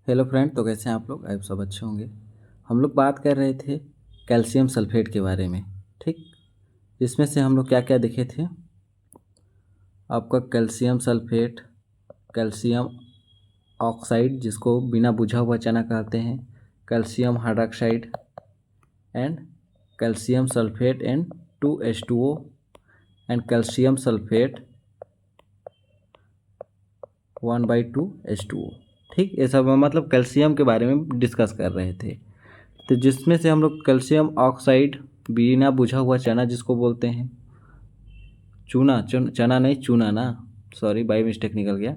Hello friend, तो कैसे हैं आप लोग? आप सब अच्छे होंगे। हम लोग बात कर रहे थे कैल्शियम सल्फेट के बारे में। ठीक, इसमें से हम लोग क्या क्या देखे थे? आपका कैल्शियम सल्फेट, कैल्शियम ऑक्साइड जिसको बिना बुझा हुआ चना कहते हैं, calcium hydroxide and calcium sulphate and 2H2O and calcium sulphate 1/2H2O। ठीक, ये सब मतलब कैल्शियम के बारे में डिस्कस कर रहे थे। तो जिसमें से हम लोग कैल्शियम ऑक्साइड, बिना बुझा हुआ चना जिसको बोलते हैं, चना नहीं, चूना ना, सॉरी बाई मिस्टेक निकल गया।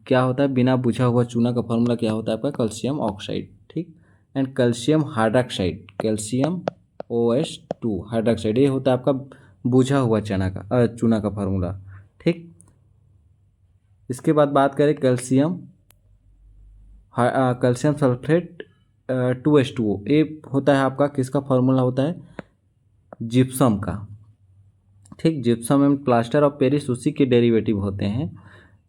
क्या होता है बिना बुझा हुआ चूना का फॉर्मूला? क्या होता है आपका? Calcium oxide. ठीक, and calcium hydroxide, calcium OH2 hydroxide, ये होता है आपका बुझा हुआ चूना का फार्मूला। ठीक, इसके बाद बात करें कैल्शियम सल्फेट 2H2O, ये होता है आपका किसका फार्मूला होता है? जिप्सम का। ठीक, gypsum and plaster of Paris उसी के डेरिवेटिव होते हैं।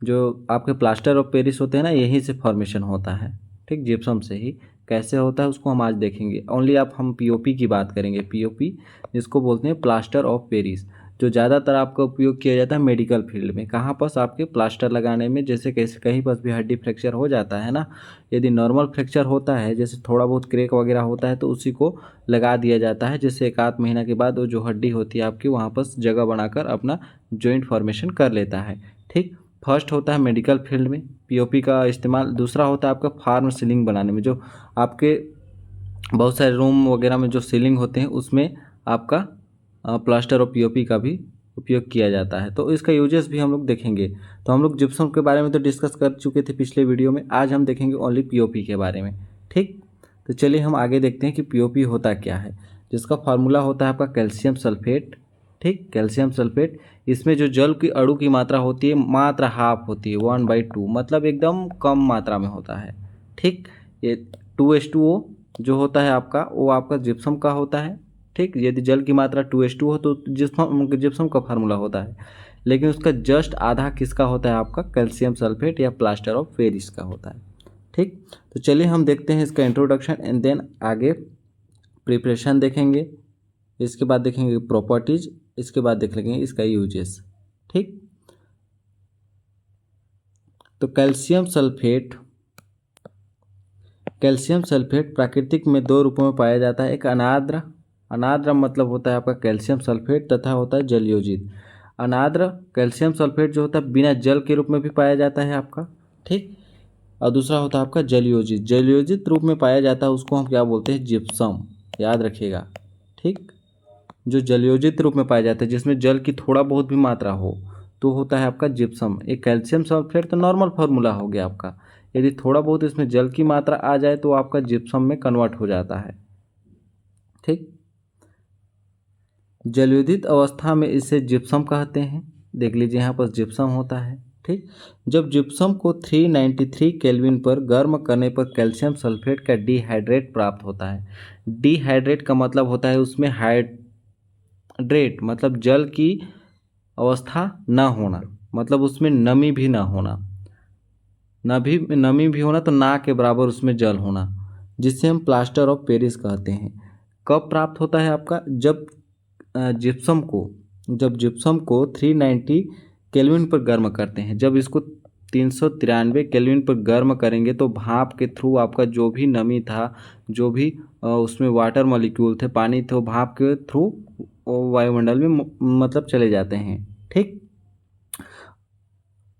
जो आपके प्लास्टर ऑफ पेरिस होते हैं ना, यहीं से फॉर्मेशन होता है। ठीक, जिप्सम से ही। कैसे होता है उसको हम आज देखेंगे। ओनली आप हम पीओपी की बात करेंगे। पीओपी जिसको बोलते हैं प्लास्टर ऑफ पेरिस, जो ज़्यादातर आपका उपयोग किया जाता है मेडिकल फील्ड में। कहाँ पर? आपके प्लास्टर लगाने में। जैसे कैसे कहीं पर भी हड्डी फ्रैक्चर हो जाता है ना, यदि नॉर्मल फ्रैक्चर होता है, जैसे थोड़ा बहुत क्रेक वगैरह होता है, तो उसी को लगा दिया जाता है। जैसे 1 आध महीना के बाद वो जो हड्डी होती है आपकी, वहाँ पर जगह बनाकर अपना जॉइंट फॉर्मेशन कर लेता है। ठीक, फर्स्ट होता है मेडिकल फील्ड में पीओपी का इस्तेमाल। दूसरा होता है आपका फार्म सीलिंग बनाने में, जो आपके बहुत सारे रूम वगैरह में जो सीलिंग होते हैं उसमें आपका प्लास्टर और पीओपी का भी उपयोग किया जाता है। तो इसका यूजेस भी हम लोग देखेंगे। तो हम लोग जिप्सम के बारे में तो डिस्कस कर चुके थे पिछले वीडियो में। आज हम देखेंगे ओनली पीओपी के बारे में। ठीक, तो चलिए हम आगे देखते हैं कि पीओपी होता क्या है। जिसका फार्मूला होता है आपका कैल्शियम सल्फेट। ठीक, कैल्शियम सल्फेट, इसमें जो जल की अणु की मात्रा होती है मात्र हाफ होती है, 1/2, मतलब एकदम कम मात्रा में होता है। ठीक, ये 2H2O जो होता है आपका, वो आपका जिप्सम का होता है। ठीक, यदि जल की मात्रा 2H2 हो तो जिप्सम का फार्मूला होता है। लेकिन उसका जस्ट आधा किसका होता है? आपका कैल्शियम सल्फेट या प्लास्टर ऑफ पेरिस का होता है। ठीक, तो चलिए हम देखते हैं इसका इंट्रोडक्शन एंड देन आगे प्रिपरेशन देखेंगे। इसके बाद देखेंगे प्रॉपर्टीज, इसके बाद देख लेंगे इसका यूजेस। ठीक, तो कैल्शियम सल्फेट प्राकृतिक में 2 रूपों में पाया जाता है। एक अनाद्र, अनाद्र मतलब होता है आपका कैल्शियम सल्फेट, तथा होता है जलयोजित। अनाद्र कैल्शियम सल्फेट जो होता है बिना जल के रूप में भी पाया जाता है आपका। ठीक, और दूसरा होता है आपका जलयोजित। जलयोजित रूप में पाया जाता है उसको हम क्या बोलते हैं? जिप्सम। याद रखिएगा। ठीक, जो जलयोजित रूप में पाया जाता है जिसमें जल की थोड़ा बहुत भी मात्रा हो, तो होता है आपका जिप्सम। एक कैल्शियम सल्फेट तो नॉर्मल फार्मूला हो गया आपका। यदि थोड़ा बहुत इसमें जल की मात्रा आ जाए तो आपका जिप्सम में कन्वर्ट हो जाता है। ठीक, जलयोजित अवस्था में इसे जिप्सम कहते हैं। देख लीजिए यहाँ पर जिप्सम होता है। ठीक, जब जिप्सम को 393 केल्विन पर गर्म करने पर कैल्शियम सल्फेट का डिहाइड्रेट प्राप्त होता है। डिहाइड्रेट का मतलब होता है उसमें हाइड्रेट मतलब जल की अवस्था ना होना, मतलब उसमें नमी भी ना होना। नमी भी होना तो ना के बराबर उसमें जल होना, जिसे हम प्लास्टर ऑफ पेरिस कहते हैं। कब प्राप्त होता है आपका? जब जिप्सम को 390 केल्विन पर गर्म करते हैं। जब इसको 393 केल्विन पर गर्म करेंगे तो भाप के थ्रू आपका जो भी नमी था, जो भी उसमें वाटर मॉलिक्यूल थे, पानी थे, वो भाप के थ्रू वायुमंडल में मतलब चले जाते हैं। ठीक,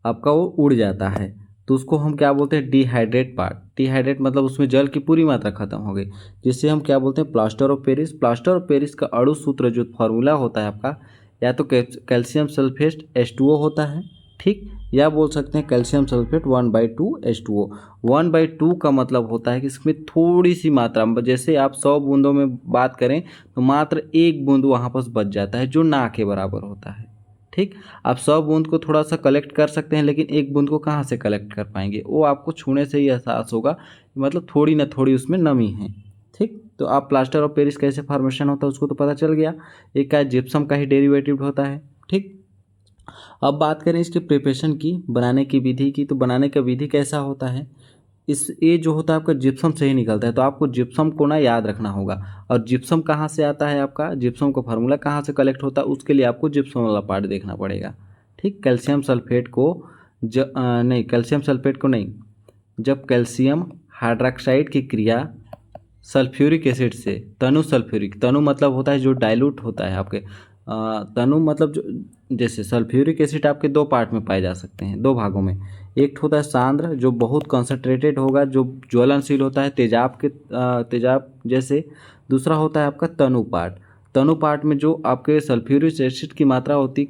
आपका वो उड़ जाता है। तो उसको हम क्या बोलते हैं? Dehydrate part. डिहाइड्रेट मतलब उसमें जल की पूरी मात्रा खत्म हो गई, जिससे हम क्या बोलते हैं? Plaster of Paris. Plaster of Paris का अणु सूत्र जो फार्मूला होता है आपका, या तो कैल्शियम सल्फेट H2O होता है। ठीक, या बोल सकते हैं कैल्शियम सल्फेट 1/2H2O। 1/2 का मतलब होता है कि इसमें थोड़ी सी मात्रा, जैसे आप 100 बूंदों में बात करें तो मात्र 1 बूंद वहाँ पर बच जाता है, जो ना के बराबर होता है। ठीक, आप 100 बूंद को थोड़ा सा कलेक्ट कर सकते हैं, लेकिन 1 बूंद को कहाँ से कलेक्ट कर पाएंगे? वो आपको छूने से ही एहसास होगा, मतलब थोड़ी ना थोड़ी उसमें नमी है। ठीक, तो आप प्लास्टर ऑफ पेरिस कैसे फॉर्मेशन होता है उसको तो पता चल गया। एक का जिप्सम का ही डेरिवेटिव होता है। ठीक, अब बात करें इसके प्रिपरेशन की, बनाने की विधि की। तो बनाने का विधि कैसा होता है? ये जो होता है आपका जिप्सम से ही निकलता है। तो आपको जिप्सम को ना याद रखना होगा। और जिप्सम कहाँ से आता है आपका, जिप्सम का फार्मूला कहाँ से कलेक्ट होता है, उसके लिए आपको जिप्सम वाला पार्ट देखना पड़ेगा। ठीक, कैल्शियम सल्फेट को नहीं, कैल्शियम सल्फेट को नहीं, जब कैल्शियम हाइड्रॉक्साइड की क्रिया सल्फ्यूरिक एसिड से, तनु सल्फ्यूरिक, तनु मतलब होता है जो डाइल्यूट होता है आपके, तनु मतलब जो, जैसे सल्फ्यूरिक एसिड आपके दो पार्ट में पाए जा सकते हैं, दो भागों में। एक होता है सांद्र जो बहुत कंसंट्रेटेड होगा, जो ज्वलनशील होता है तेजाब के तेजाब जैसे। दूसरा होता है आपका तनु पार्ट। तनु पार्ट में जो आपके सल्फ्यूरिक एसिड की मात्रा होती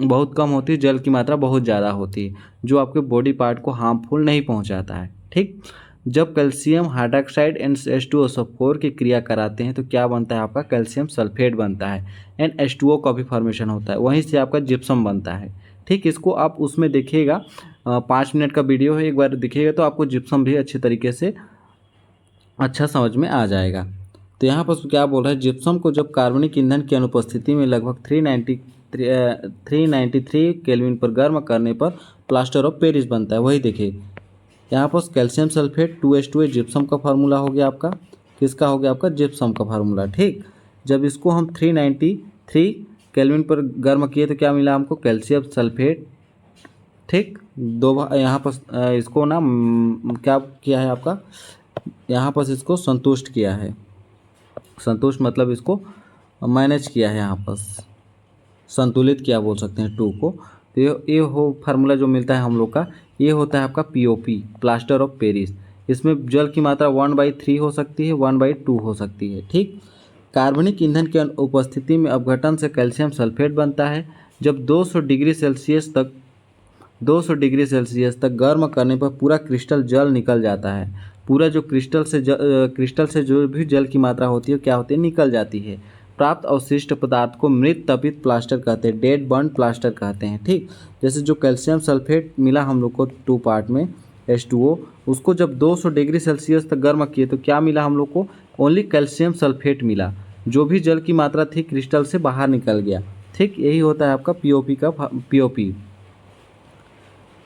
बहुत कम होती है, जल की मात्रा बहुत ज़्यादा होती है, जो आपके बॉडी पार्ट को हार्मफुल नहीं पहुंचाता है। ठीक, जब कैल्शियम हाइड्रॉक्साइड एंड H2SO4 की क्रिया कराते हैं तो क्या बनता है आपका, कैल्शियम सल्फेट बनता है एंड H2O का भी फॉर्मेशन होता है, वहीं से आपका जिप्सम बनता है। ठीक, इसको आप उसमें देखिएगा, 5 मिनट का वीडियो है, एक बार देखिएगा तो आपको जिप्सम भी अच्छी तरीके से अच्छा समझ में आ जाएगा। तो यहाँ पर क्या बोल रहा है, जिप्सम को जब कार्बनिक ईंधन की अनुपस्थिति में लगभग 393 केल्विन पर गर्म करने पर प्लास्टर ऑफ पेरिस बनता है। वही देखिए यहाँ पर कैल्शियम सल्फेट 2H2 जिप्सम का फार्मूला हो गया आपका, किसका हो गया आपका, जिप्सम का फार्मूला। ठीक, जब इसको हम 393 केल्विन पर गर्म किए तो क्या मिला हमको, कैल्शियम सल्फेट। ठीक, यहाँ पर इसको ना क्या किया है आपका, यहाँ पर इसको संतुष्ट किया है, संतुष्ट मतलब इसको मैनेज किया है, यहाँ पर संतुलित किया बोल सकते हैं 2 को। तो ये हो फार्मूला जो मिलता है हम लोग का, ये होता है आपका POP, प्लास्टर ऑफ पेरिस। इसमें जल की मात्रा 1/3 हो सकती है, 1/2 हो सकती है। ठीक, कार्बनिक ईंधन की उपस्थिति में अपघटन से कैल्शियम सल्फेट बनता है। जब 200 डिग्री सेल्सियस तक गर्म करने पर पूरा क्रिस्टल जल निकल जाता है। पूरा जो क्रिस्टल से जो भी जल की मात्रा होती है क्या होती है, निकल जाती है। प्राप्त अवशिष्ट पदार्थ को मृत तपित प्लास्टर कहते हैं, डेड बर्न प्लास्टर कहते हैं। ठीक, जैसे जो कैल्शियम सल्फेट मिला हम लोग को 2 पार्ट में H2O, उसको जब 200 डिग्री सेल्सियस तक गर्म किए तो क्या मिला हम लोग को, ओनली कैल्शियम सल्फेट मिला, जो भी जल की मात्रा थी क्रिस्टल से बाहर निकल गया। ठीक, यही होता है आपका POP।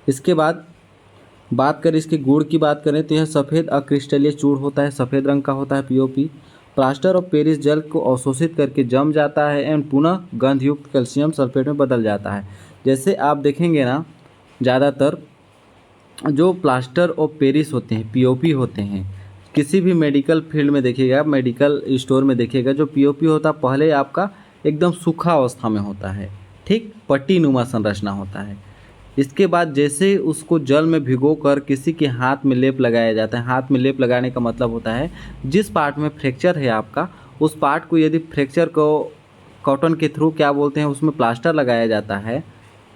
इसके बाद बात करें इसके गुण की बात करें तो यह सफ़ेद अक्रिस्टलीय चूर्ण होता है, सफ़ेद रंग का होता है POP। प्लास्टर ऑफ पेरिस जल को अवशोषित करके जम जाता है एवं पुनः गंधयुक्त कैल्शियम सल्फेट में बदल जाता है। जैसे आप देखेंगे ना, ज़्यादातर जो प्लास्टर ऑफ पेरिस होते हैं, POP होते हैं, किसी भी मेडिकल फील्ड में देखिएगा, मेडिकल स्टोर में देखिएगा, जो POP होता है पहले आपका एकदम सूखा अवस्था में होता है। ठीक, पट्टी नुमा संरचना होता है। इसके बाद जैसे उसको जल में भिगोकर किसी के हाथ में लेप लगाया जाता है। हाथ में लेप लगाने का मतलब होता है जिस पार्ट में फ्रैक्चर है आपका, उस पार्ट को यदि फ्रैक्चर को कॉटन के थ्रू क्या बोलते हैं उसमें प्लास्टर लगाया जाता है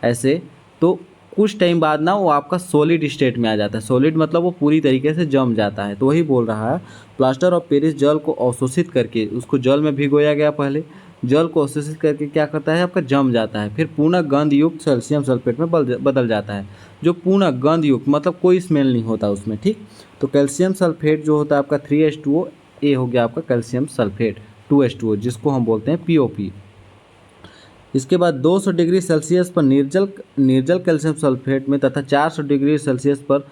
ऐसे, तो कुछ टाइम बाद ना वो आपका सॉलिड स्टेट में आ जाता है। सॉलिड मतलब वो पूरी तरीके से जम जाता है। तो वही बोल रहा है, प्लास्टर ऑफ पेरिस जल को अवशोषित करके, उसको जल में भिगोया गया पहले, जल को अवशोषित करके क्या करता है आपका, जम जाता है, फिर पूर्ण गंध युक्त कैल्शियम सल्फेट में बदल जाता है। जो पूर्ण गंध युक्त मतलब कोई स्मेल नहीं होता उसमें। ठीक, तो कैल्शियम सल्फेट जो होता है आपका 3H2O, ये हो गया आपका कैल्शियम सल्फेट 2H2O, जिसको हम बोलते हैं POP। इसके बाद 200 डिग्री सेल्सियस पर निर्जल कैल्शियम सल्फेट में तथा 400 डिग्री सेल्सियस पर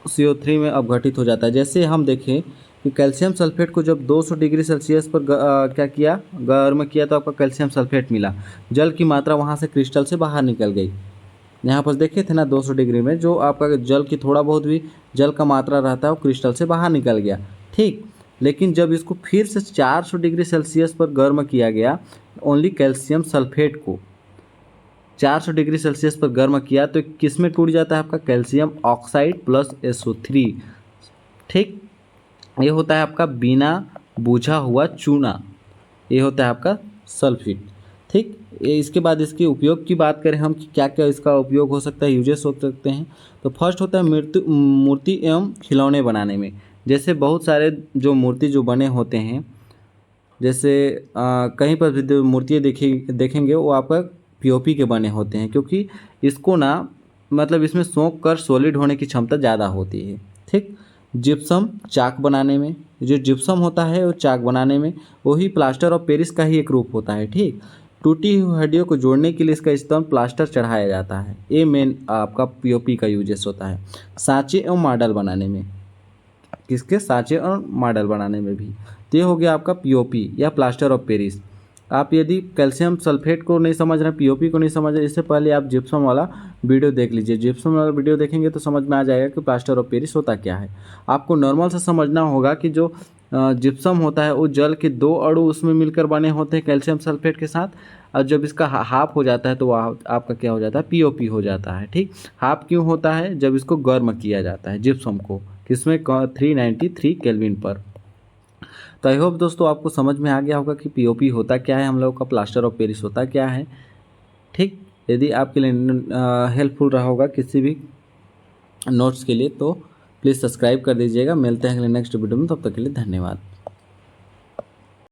CO3 में अपघटित हो जाता है। जैसे हम देखें कि कैल्शियम सल्फेट को जब 200 डिग्री सेल्सियस पर क्या किया, गर्म किया, तो आपका कैल्शियम सल्फेट मिला, जल की मात्रा वहाँ से क्रिस्टल से बाहर निकल गई। यहाँ पर देखे थे ना 200 डिग्री में जो आपका जल की थोड़ा बहुत भी जल का मात्रा रहता है वो क्रिस्टल से बाहर निकल गया। ठीक, लेकिन जब इसको फिर से 400 डिग्री सेल्सियस पर गर्म किया गया, ओनली कैल्शियम सल्फेट को 400 डिग्री सेल्सियस पर गर्म किया तो किस में टूट जाता है आपका, कैल्शियम ऑक्साइड प्लस SO3। ठीक, ये होता है आपका बिना बुझा हुआ चूना, ये होता है आपका सल्फेट। ठीक, इसके बाद इसके उपयोग की बात करें हम कि क्या क्या इसका उपयोग हो सकता है, यूजेस हो सकते हैं। तो फर्स्ट होता है मूर्ति एवं खिलौने बनाने में। जैसे बहुत सारे जो मूर्ति जो बने होते हैं, जैसे कहीं पर भी मूर्तियाँ देखेंगे वो आपका POP के बने होते हैं, क्योंकि इसको ना मतलब इसमें सोख कर सॉलिड होने की क्षमता ज़्यादा होती है। ठीक, जिप्सम चाक बनाने में, जो जिप्सम होता है वो चाक बनाने में वही प्लास्टर ऑफ पेरिस का ही एक रूप होता है। ठीक, टूटी हुई हड्डियों को जोड़ने के लिए इसका इस्तेमाल प्लास्टर चढ़ाया जाता है। ये मेन आपका पीओपी का यूजेस होता है। सांचे एवं मॉडल बनाने में, किसके? सांचे और मॉडल बनाने में भी। तो ये हो गया आपका पीओपी या प्लास्टर ऑफ पेरिस। आप यदि कैल्शियम सल्फेट को नहीं समझ रहे, पीओपी को नहीं समझ रहे, इससे पहले आप जिप्सम वाला वीडियो देख लीजिए। जिप्सम वाला वीडियो देखेंगे तो समझ में आ जाएगा कि प्लास्टर ऑफ पेरिस होता क्या है। आपको नॉर्मल से समझना होगा कि जो जिप्सम होता है वो जल के 2 अणु उसमें मिलकर बने होते हैं कैल्शियम सल्फेट के साथ, और जब इसका हाफ हो जाता है तो वह आपका क्या हो जाता है? पीओपी हो जाता है। ठीक, हाफ क्यों होता है? जब इसको गर्म किया जाता है जिप्सम को, किसमें? 393 केल्विन पर। तो आई होप दोस्तों आपको समझ में आ गया होगा कि पीओपी होता क्या है, हम लोग का प्लास्टर ऑफ पेरिस होता क्या है। ठीक, यदि आपके लिए हेल्पफुल रहा होगा किसी भी नोट्स के लिए तो प्लीज़ सब्सक्राइब कर दीजिएगा। मिलते हैं अगले नेक्स्ट वीडियो में, तब तक के लिए धन्यवाद।